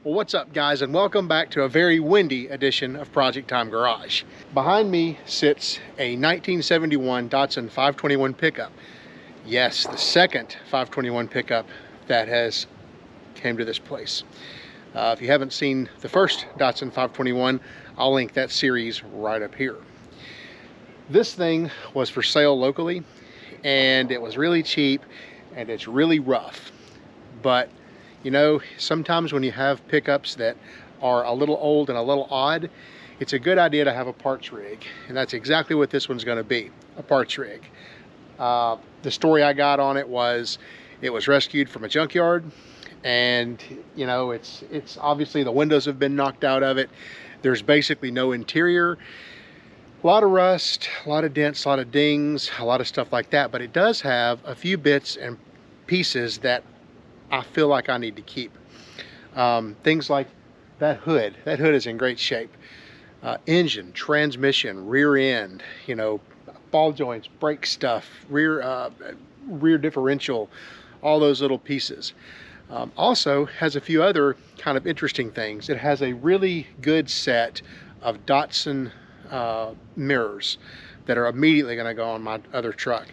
Well, what's up guys, and welcome back to a very windy edition of Project Time Garage. Behind me sits a 1971 Datsun 521 pickup. Yes, the second 521 pickup that has came to this place. If you haven't seen the first Datsun 521, I'll link that series right up here. This thing was for sale locally, and it was really cheap, and it's really rough. But you know, sometimes when you have pickups that are a little old and a little odd, it's a good idea to have a parts rig. And that's exactly what this one's going to be, a parts rig. The story I got on it was rescued from a junkyard, and you know, it's obviously the windows have been knocked out of it. There's basically no interior. A lot of rust, a lot of dents, a lot of dings, a lot of stuff like that. But it does have a few bits and pieces that I feel like I need to keep. Things like that hood. That hood is in great shape. Engine, transmission, rear end, you know, ball joints, brake stuff, rear differential, all those little pieces. Also has a few other kind of interesting things. It has a really good set of Datsun mirrors that are immediately going to go on my other truck.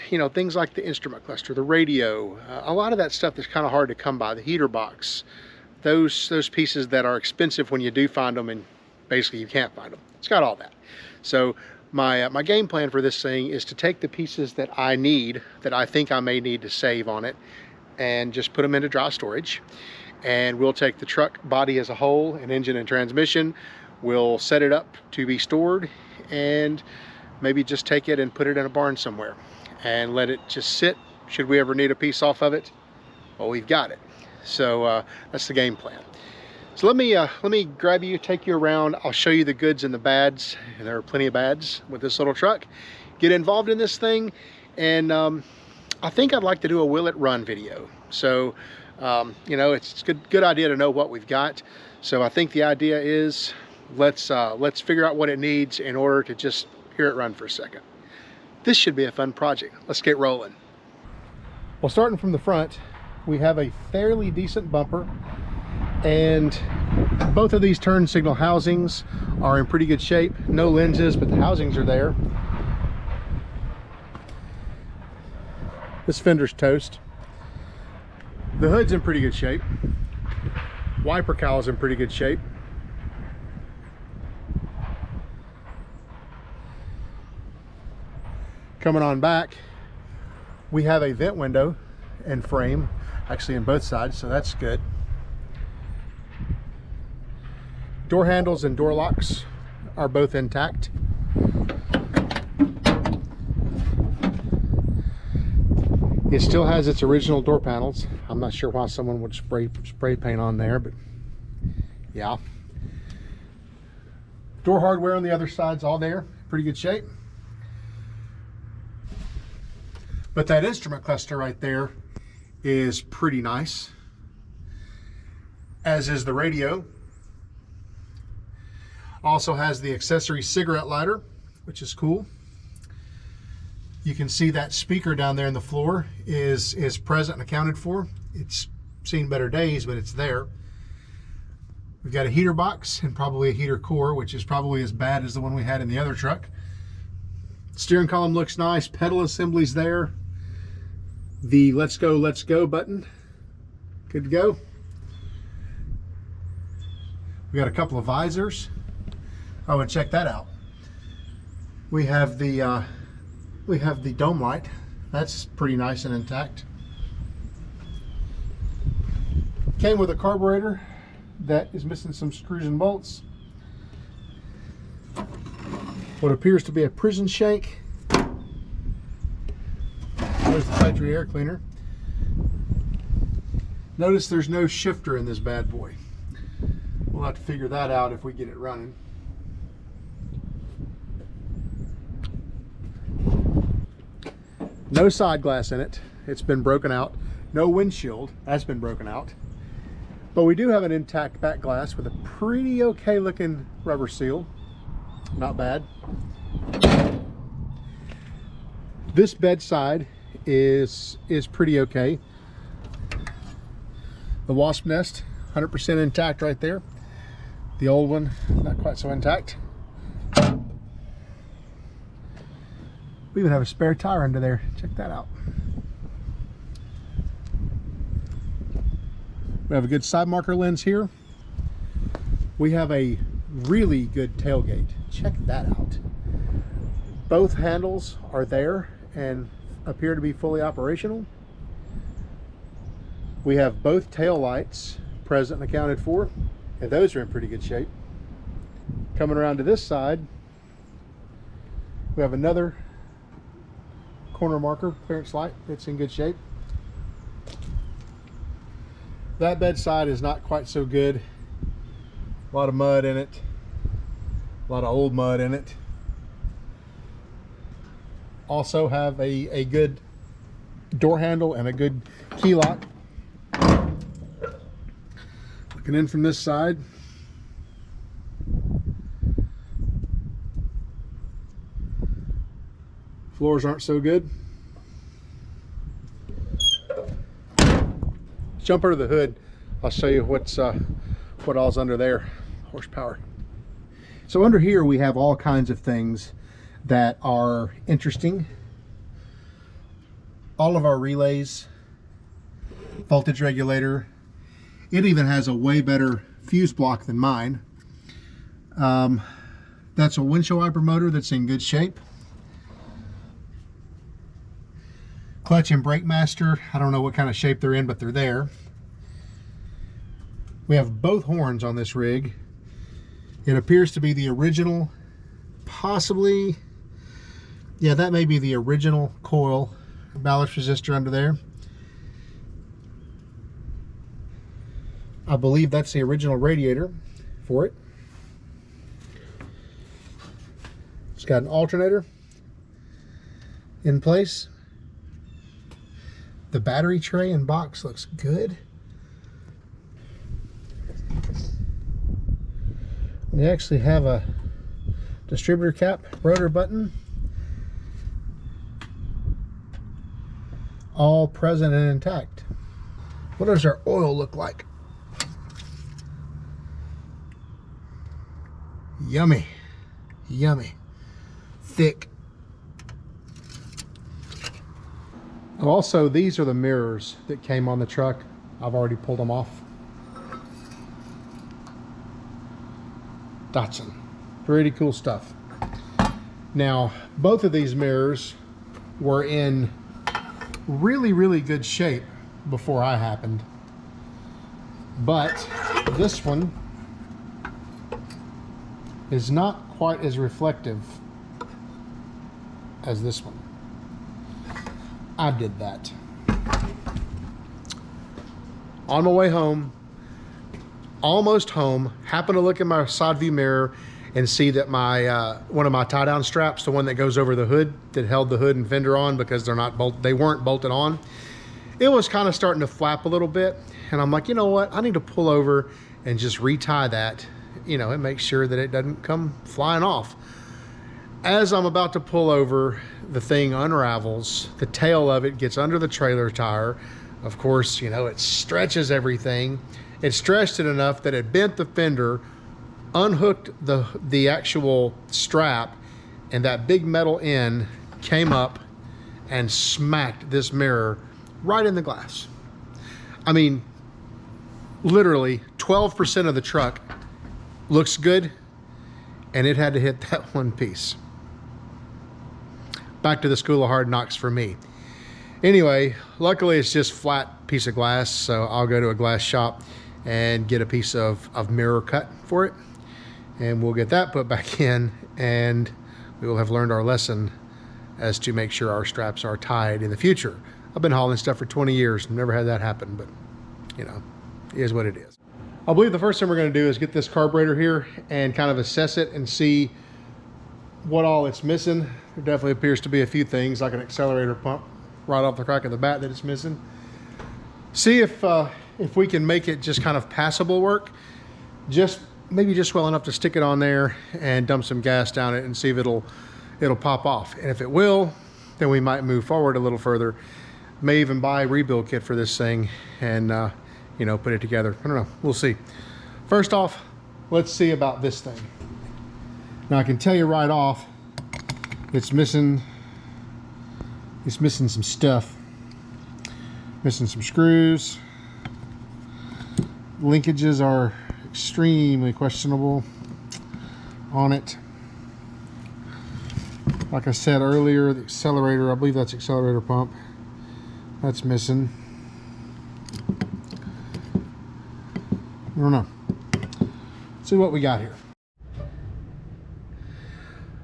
You know, things like the instrument cluster, the radio, a lot of that stuff that's kind of hard to come by, the heater box, those pieces that are expensive when you do find them, and basically you can't find them. It's got all that. So my game plan for this thing is to take the pieces that I need, that I think I may need to save on it, and just put them into dry storage. And we'll take the truck body as a whole, and engine and transmission, we'll set it up to be stored, and maybe just take it and put it in a barn somewhere and let it just sit. Should we ever need a piece off of it, well, we've got it. So that's the game plan. So let me grab you, take you around. I'll show you the goods and the bads, and there are plenty of bads with this little truck. Get involved in this thing, and I think I'd like to do a will it run video. So you know, it's a good idea to know what we've got. So I think the idea is let's figure out what it needs in order to just hear it run for a second. This should be a fun project. Let's get rolling. Well, starting from the front, we have a fairly decent bumper, and both of these turn signal housings are in pretty good shape. No lenses, but the housings are there. This fender's toast. The hood's in pretty good shape. Wiper cowl's in pretty good shape. Coming on back, we have a vent window and frame, actually in both sides, so that's good. Door handles and door locks are both intact. It still has its original door panels. I'm not sure why someone would spray paint on there, but yeah. Door hardware on the other side's all there, pretty good shape. But that instrument cluster right there is pretty nice, as is the radio. Also has the accessory cigarette lighter, which is cool. You can see that speaker down there in the floor is present and accounted for. It's seen better days, but it's there. We've got a heater box and probably a heater core, which is probably as bad as the one we had in the other truck. Steering column looks nice, pedal assembly's there. The let's go button, good to go. We got a couple of visors. Oh, and check that out. We have the dome light. That's pretty nice and intact. Came with a carburetor that is missing some screws and bolts. What appears to be a prison shank. There's the factory air cleaner. Notice there's no shifter in this bad boy. We'll have to figure that out if we get it running. No side glass in it. It's been broken out. No windshield. That's been broken out. But we do have an intact back glass with a pretty okay looking rubber seal. Not bad. This bedside is pretty okay. The wasp nest 100% intact right there. The old one, not quite so intact. We even have a spare tire under there. Check that out. We have a good side marker lens here. We have a really good tailgate. Check that out. Both handles are there and appear to be fully operational. We have both tail lights present and accounted for, and those are in pretty good shape. Coming around to this side, we have another corner marker clearance light that's in good shape. That bedside is not quite so good. A lot of mud in it, a lot of old mud in it. Also have a good door handle and a good key lock. Looking in from this side, floors aren't so good. Let's jump under the hood. I'll show you what all's under there. Horsepower. So under here we have all kinds of things that are interesting. All of our relays, voltage regulator. It even has a way better fuse block than mine. That's a windshield wiper motor that's in good shape. Clutch and brake master, I don't know what kind of shape they're in, but they're there. We have both horns on this rig. It appears to be the original, possibly, yeah, that may be the original coil ballast resistor under there. I believe that's the original radiator for it. It's got an alternator in place. The battery tray and box looks good. We actually have a distributor cap rotor button. All present and intact. What does our oil look like? Yummy, yummy, thick. Also, these are the mirrors that came on the truck. I've already pulled them off. Datsun, pretty cool stuff. Now, both of these mirrors were in really good shape before I happened, but this one is not quite as reflective as this one. I did that. On my way home, almost home, happened to look in my side view mirror and see that my one of my tie down straps, the one that goes over the hood that held the hood and fender on because they weren't bolted on, it was kind of starting to flap a little bit. And I'm like, you know what? I need to pull over and just retie that, you know, and make sure that it doesn't come flying off. As I'm about to pull over, the thing unravels. The tail of it gets under the trailer tire. Of course, you know, it stretches everything. It stretched it enough that it bent the fender, unhooked the actual strap, and that big metal end came up and smacked this mirror right in the glass. I mean, literally 12% of the truck looks good, and it had to hit that one piece. Back to the school of hard knocks for me. Anyway, luckily it's just flat piece of glass, so I'll go to a glass shop and get a piece of mirror cut for it, and we'll get that put back in, and we will have learned our lesson as to make sure our straps are tied in the future. I've been hauling stuff for 20 years, never had that happen, but you know, it is what it is. I believe the first thing we're going to do is get this carburetor here and kind of assess it and see what all it's missing. There definitely appears to be a few things, like an accelerator pump right off the crack of the bat that it's missing. See if we can make it just kind of passable work. Maybe just well enough to stick it on there and dump some gas down it and see if it'll pop off. And if it will, then we might move forward a little further. May even buy a rebuild kit for this thing and you you know, put it together. I don't know, we'll see. First off, let's see about this thing. Now I can tell you right off, it's missing some stuff. Missing some screws. Linkages are extremely questionable on it. Like I said earlier, the accelerator, I believe that's accelerator pump, that's missing. I don't know. Let's see what we got here.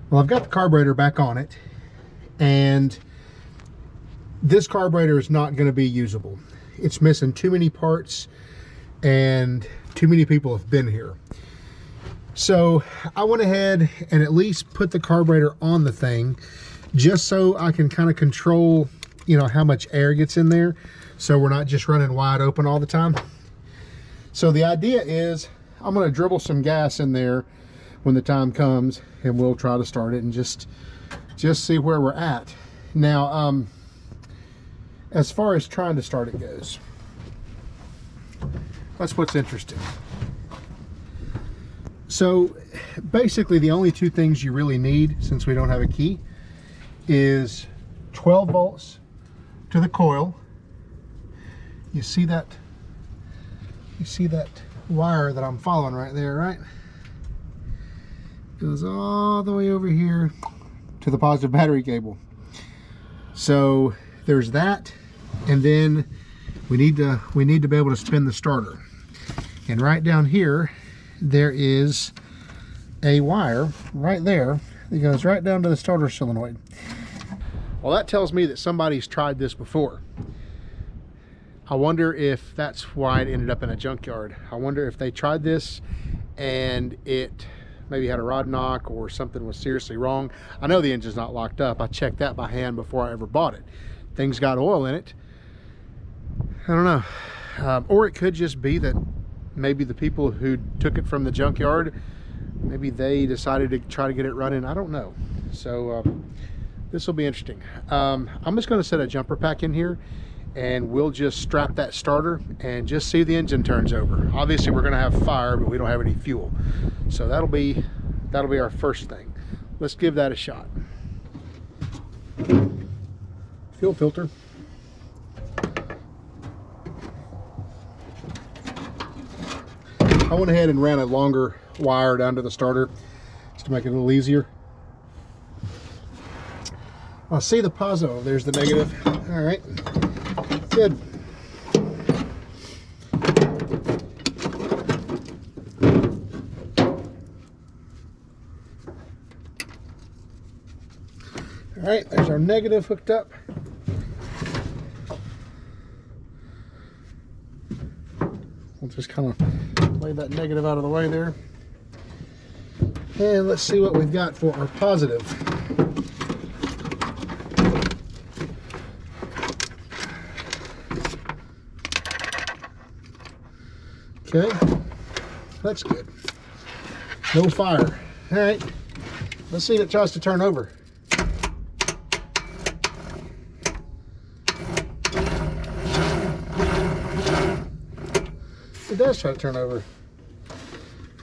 Well, I've got the carburetor back on it, and this carburetor is not going to be usable. It's missing too many parts, and too many people have been here. So I went ahead and at least put the carburetor on the thing, just so I can kind of control, you know, how much air gets in there, so we're not just running wide open all the time. So the idea is I'm going to dribble some gas in there when the time comes, and we'll try to start it and just see where we're at. Now, as far as trying to start it goes, that's what's interesting. So basically the only two things you really need, since we don't have a key, is 12 volts to the coil. You see that wire that I'm following right there, right? Goes all the way over here to the positive battery cable. So there's that, and then we need to be able to spin the starter. And right down here there is a wire right there that goes right down to the starter solenoid. Well, that tells me that somebody's tried this before. I wonder if that's why it ended up in a junkyard. I wonder if they tried this and it maybe had a rod knock or something was seriously wrong. I know the engine's not locked up. I checked that by hand before I ever bought it. Things got oil in it. I don't know. Or it could just be that maybe the people who took it from the junkyard, maybe they decided to try to get it running. I don't know. So this will be interesting. I'm just going to set a jumper pack in here, and we'll just strap that starter and just see if the engine turns over. Obviously we're going to have fire, but we don't have any fuel, so that'll be our first thing. Let's give that a shot. Fuel filter. I went ahead and ran a longer wire down to the starter just to make it a little easier. I'll see the positive. There's the negative. All right, good. All right, there's our negative hooked up. We'll just kind of lay that negative out of the way there. And let's see what we've got for our positive. Okay, that's good. No fire. All right, let's see if it tries to turn over. It does try to turn over.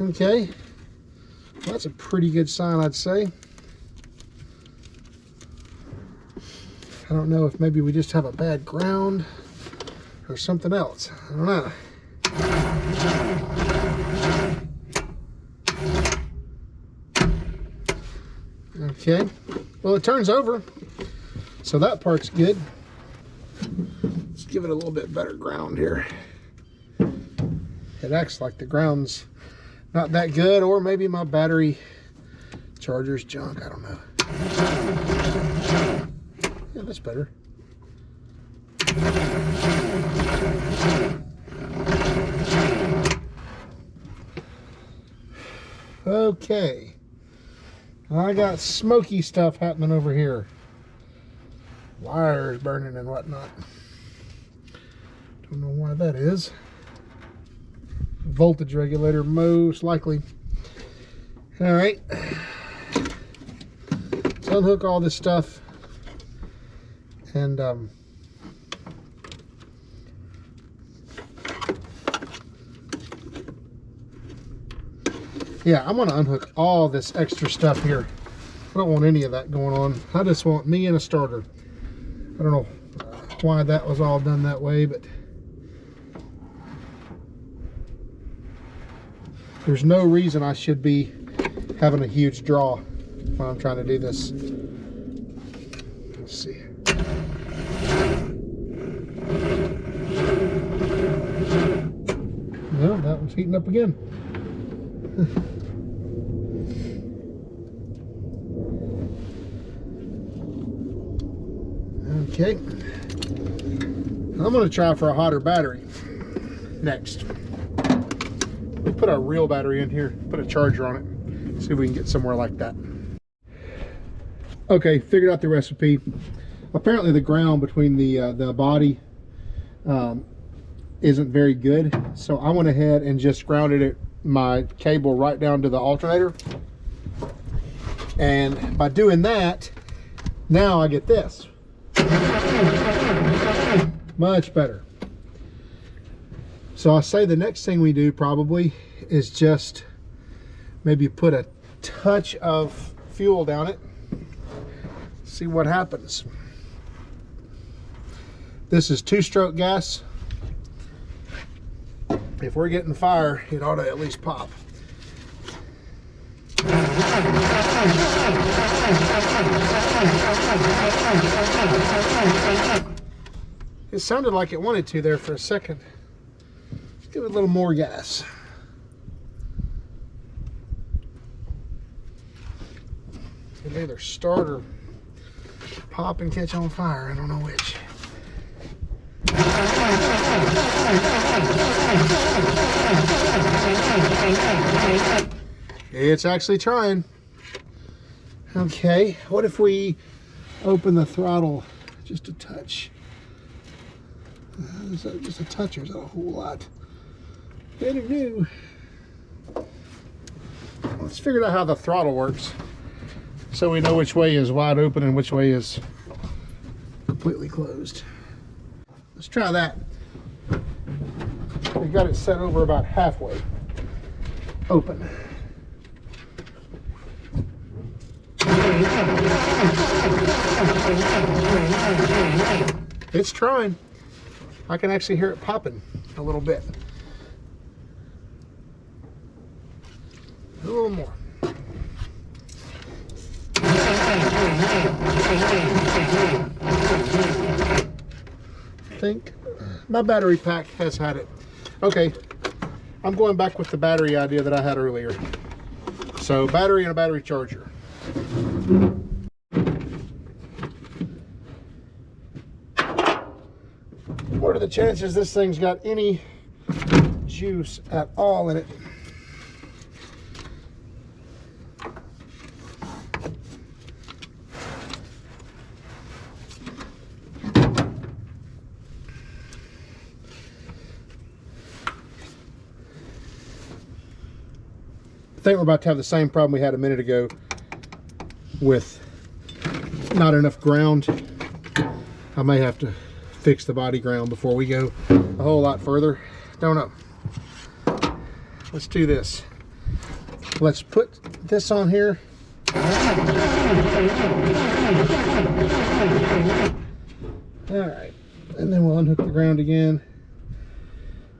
Okay, well, that's a pretty good sign, I'd say. I don't know if maybe we just have a bad ground or something else. I don't know. Okay, well, it turns over, so that part's good. Let's give it a little bit better ground here. It acts like the ground's not that good, or maybe my battery charger's junk, I don't know. Yeah, that's better. Okay, I got smoky stuff happening over here. Wires burning and whatnot. Don't know why that is. Voltage regulator, most likely. All right, let's unhook all this stuff and Yeah, I'm gonna unhook all this extra stuff here. I don't want any of that going on. I just want me and a starter. I don't know why that was all done that way, but there's no reason I should be having a huge draw when I'm trying to do this. Let's see. No, that one's heating up again. Okay. I'm going to try for a hotter battery next. We put our real battery in here, put a charger on it, see if we can get somewhere like that. Okay, figured out the recipe. Apparently the ground between the body isn't very good, so I went ahead and just grounded it, my cable right down to the alternator, and by doing that, now I get this. Much better. So I say the next thing we do probably is just maybe put a touch of fuel down it, see what happens. This is 2-stroke gas. If we're getting fire, it ought to at least pop. It sounded like it wanted to there for a second. Let's give it a little more gas. It'll either start or pop and catch on fire. I don't know which. It's actually trying. Okay, what if we open the throttle just a touch? Is that just a touch or is that a whole lot? Better do. Let's figure out how the throttle works so we know which way is wide open and which way is completely closed. Let's try that. We got it set over about halfway open. It's trying. I can actually hear it popping a little bit. A little more. I think my battery pack has had it. Okay, I'm going back with the battery idea that I had earlier. So battery and a battery charger. What are the chances this thing's got any juice at all in it? I think we're about to have the same problem we had a minute ago with not enough ground. I may have to fix the body ground before we go a whole lot further. Don't know. Let's do this. Let's put this on here. All right, and then we'll unhook the ground again.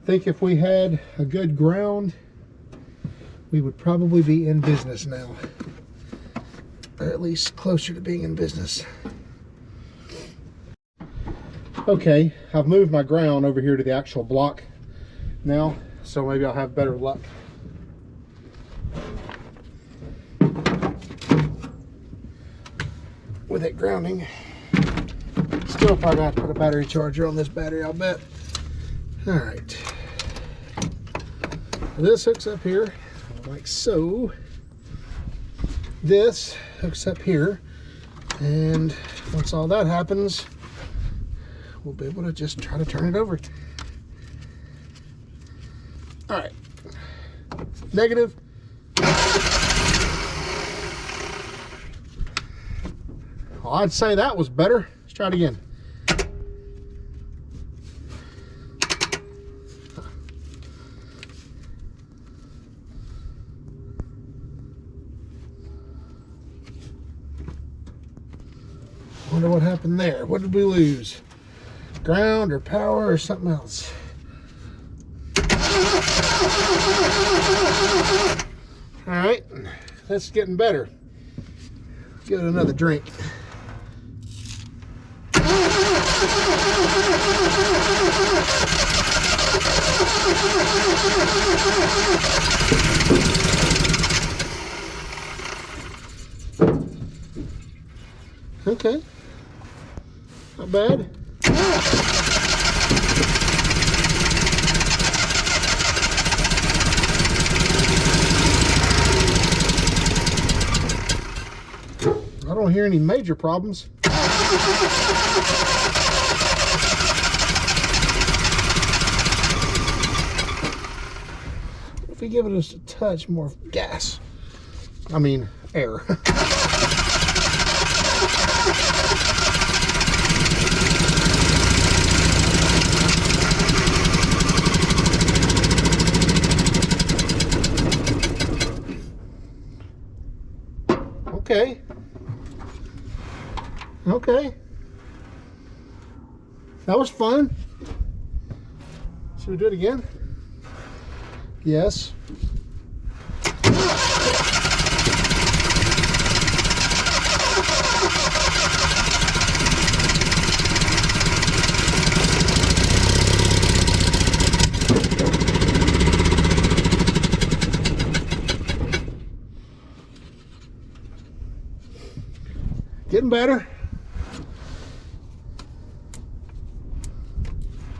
I think if we had a good ground, we would probably be in business now, or at least closer to being in business. Okay, I've moved my ground over here to the actual block now, so maybe I'll have better luck. With it grounding. Still probably have to put a battery charger on this battery, I'll bet. All right. This hooks up here like so. This hooks up here, and once all that happens, we'll be able to just try to turn it over. All right, negative. Well, I'd say that was better. Let's try it again. Wonder what happened there. What did we lose? Ground or power or something else? All right, that's getting better. Give it another drink. Okay, not bad. I don't hear any major problems. If we give it just a touch more gas, I mean air. Okay. Okay. That was fun. Should we do it again? Yes. Getting better.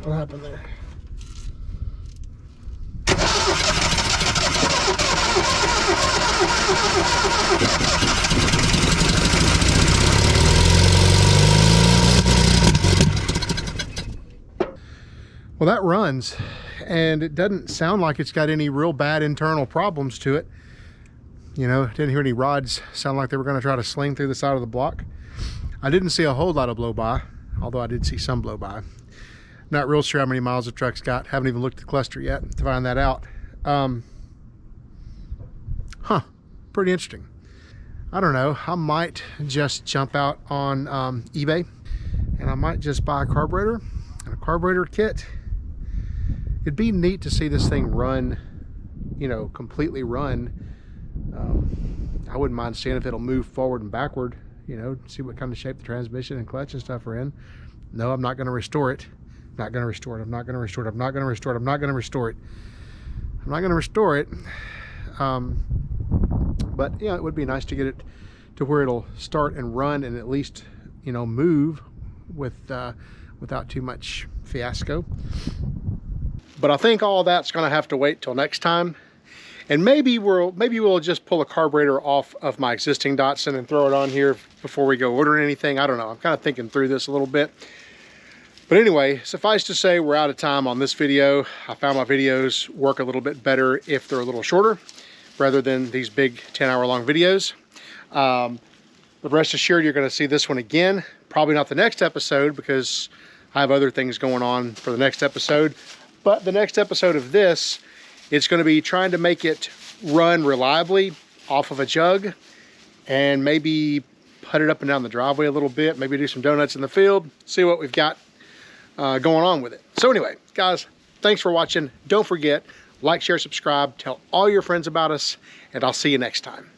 What happened there? Well, that runs, and it doesn't sound like it's got any real bad internal problems to it. You know, didn't hear any rods sound like they were going to try to sling through the side of the block. I didn't see a whole lot of blow by, although I did see some blow by. Not real sure how many miles the truck's got. Haven't even looked at the cluster yet to find that out. Pretty interesting. I don't know, I might just jump out on eBay, and I might just buy a carburetor and a carburetor kit. It'd be neat to see this thing run, you know, completely run. I wouldn't mind seeing if it'll move forward and backward, you know, see what kind of shape the transmission and clutch and stuff are in. No, I'm not going to restore it. I'm not going to restore it. I'm not going to restore it. I'm not going to restore it. I'm not going to restore it. I'm not going to restore it. But yeah, it would be nice to get it to where it'll start and run and at least, you know, move with without too much fiasco. But I think all that's going to have to wait till next time. And maybe we'll just pull a carburetor off of my existing Datsun and throw it on here before we go ordering anything. I don't know. I'm kind of thinking through this a little bit. But anyway, suffice to say, we're out of time on this video. I found my videos work a little bit better if they're a little shorter, rather than these big 10-hour-long videos. But rest assured, you're going to see this one again. Probably not the next episode, because I have other things going on for the next episode. But the next episode of this, it's going to be trying to make it run reliably off of a jug, and maybe put it up and down the driveway a little bit, maybe do some donuts in the field, see what we've got going on with it. So anyway, guys, thanks for watching. Don't forget, like, share, subscribe, tell all your friends about us, and I'll see you next time.